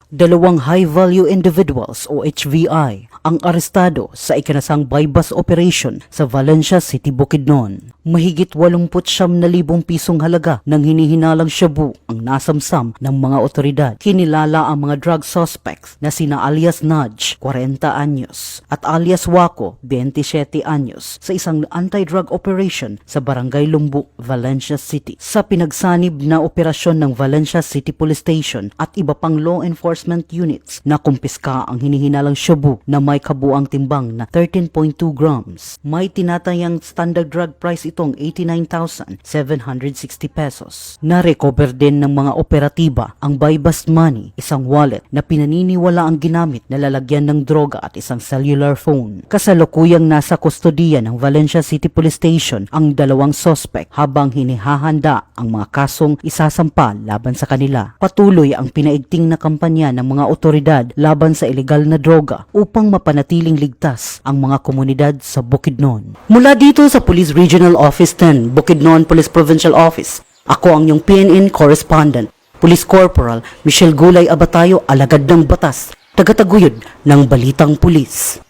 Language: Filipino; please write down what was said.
Dalawang high-value individuals o HVI ang arestado sa ikinasang bypass operation sa Valencia City, Bukidnon. Mahigit 89,000 pisong halaga ng hinihinalang shabu ang nasamsam ng mga otoridad. Kinilala ang mga drug suspects na sina alias Nudge, 40 anyos, at alias Waco, 27 anyos sa isang anti-drug operation sa Barangay Lumbu, Valencia City. Sa pinagsanib na operasyon ng Valencia City Police Station at iba pang law enforcement units, nakumpiska ang hinihinalang shabu na may kabuang timbang na 13.2 grams. May tinatayang standard drug price itong 89,760 pesos. Na-recover din ng mga operatiba ang buy-bust money, isang wallet na pinaniniwala ang ginamit na lalagyan ng droga at isang cellular phone. Kasalukuyang nasa kustodiya ng Valencia City Police Station ang dalawang suspect habang hinihahanda ang mga kasong isasampa laban sa kanila. Patuloy ang pinaigting na kampanya ng mga otoridad laban sa ilegal na droga upang mapanatiling ligtas ang mga komunidad sa Bukidnon. Mula dito sa Police Regional Office 10, Bukidnon Police Provincial Office, ako ang iyong PNN correspondent, Police Corporal Michelle Gulay Abatayo, alagad ng batas, tagataguyod ng Balitang Pulis.